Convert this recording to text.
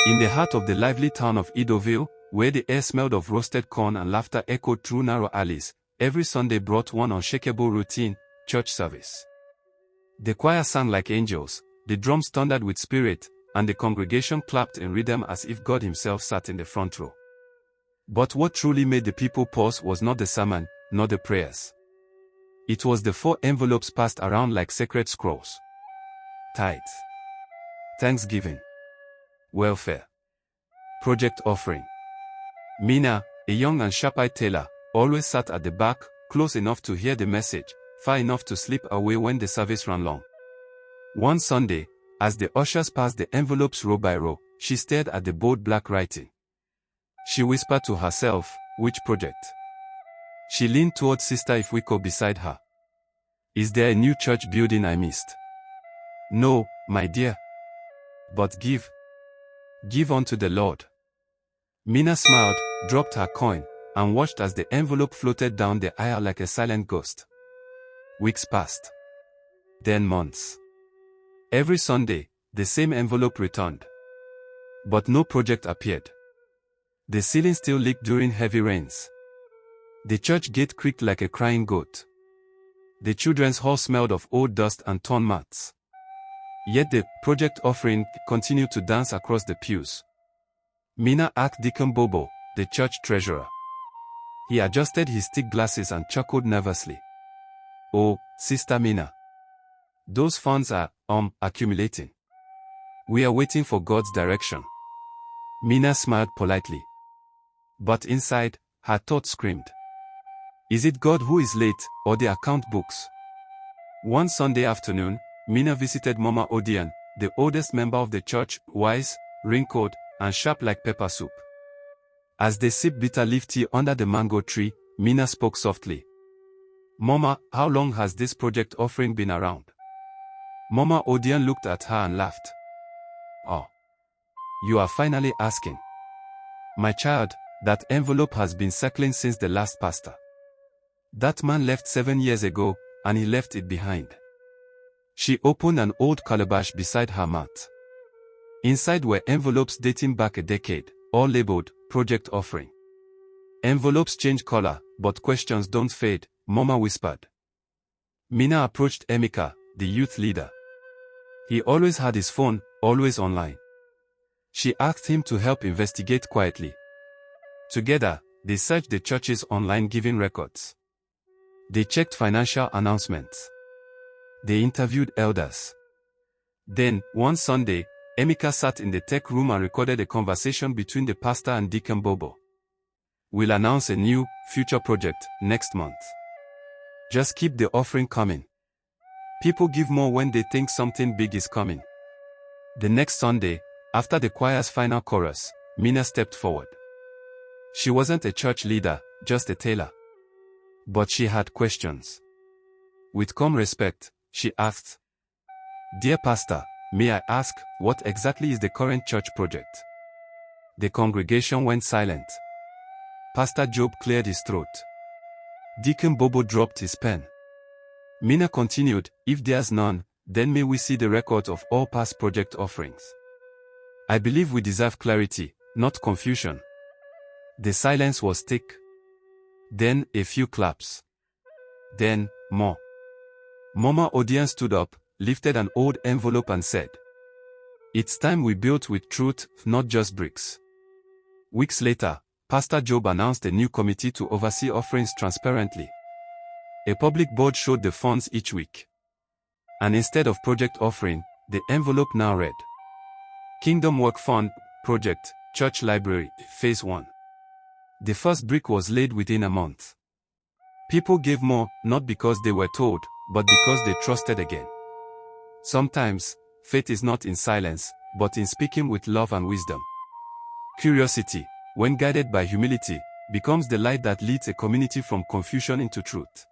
In the heart of the lively town of Edoville, where the air smelled of roasted corn and laughter echoed through narrow alleys, every Sunday brought one unshakable routine: church service. The choir sang like angels, the drums thundered with spirit, and the congregation clapped in rhythm as if God himself sat in the front row. But what truly made the people pause was not the sermon, nor the prayers. It was the 4 envelopes passed around like sacred scrolls. Tithes, thanksgiving, welfare, project offering. Mena, a young and sharp-eyed tailor, always sat at the back, close enough to hear the message, far enough to slip away when the service ran long. One Sunday, as the ushers passed the envelopes row by row, she stared at the bold black writing. She whispered to herself, "Which project?" She leaned toward Sister Ifwiko beside her. "Is there a new church building I missed?" "No, my dear. But give. Give unto the Lord." Mena smiled, dropped her coin, and watched as the envelope floated down the aisle like a silent ghost. Weeks passed. Then months. Every Sunday, the same envelope returned. But no project appeared. The ceiling still leaked during heavy rains. The church gate creaked like a crying goat. The children's hall smelled of old dust and torn mats. Yet the project offering continued to dance across the pews. Mena asked Deacon Bobo, the church treasurer. He adjusted his thick glasses and chuckled nervously. "Oh, Sister Mena. Those funds are, accumulating. We are waiting for God's direction." Mena smiled politely. But inside, her thoughts screamed. Is it God who is late, or the account books? One Sunday afternoon, Mena visited Mama Odian, the oldest member of the church, wise, wrinkled, and sharp like pepper soup. As they sipped bitter leaf tea under the mango tree, Mena spoke softly. "Mama, how long has this project offering been around?" Mama Odian looked at her and laughed. "Oh, you are finally asking. My child, that envelope has been circling since the last pastor. That man left 7 years ago, and he left it behind." She opened an old calabash beside her mat. Inside were envelopes dating back a decade, all labeled, "Project Offering." "Envelopes change color, but questions don't fade," Mama whispered. Mena approached Emeka, the youth leader. He always had his phone, always online. She asked him to help investigate quietly. Together, they searched the church's online giving records. They checked financial announcements. They interviewed elders. Then, one Sunday, Emeka sat in the tech room and recorded a conversation between the pastor and Deacon Bobo. "We'll announce a new, future project next month. Just keep the offering coming. People give more when they think something big is coming." The next Sunday, after the choir's final chorus, Mena stepped forward. She wasn't a church leader, just a tailor. But she had questions. With calm respect, she asked, "Dear Pastor, may I ask, what exactly is the current church project?" The congregation went silent. Pastor Job cleared his throat. Deacon Bobo dropped his pen. Mena continued, "If there's none, then may we see the record of all past project offerings. I believe we deserve clarity, not confusion." The silence was thick. Then, a few claps. Then, more. Mama Odian stood up, lifted an old envelope and said, "It's time we built with truth, not just bricks." Weeks later, Pastor Job announced a new committee to oversee offerings transparently. A public board showed the funds each week. And instead of project offering, the envelope now read, "Kingdom Work Fund, Project, Church Library, Phase 1. The first brick was laid within a month. People gave more, not because they were told, but because they trusted again. Sometimes, faith is not in silence, but in speaking with love and wisdom. Curiosity, when guided by humility, becomes the light that leads a community from confusion into truth.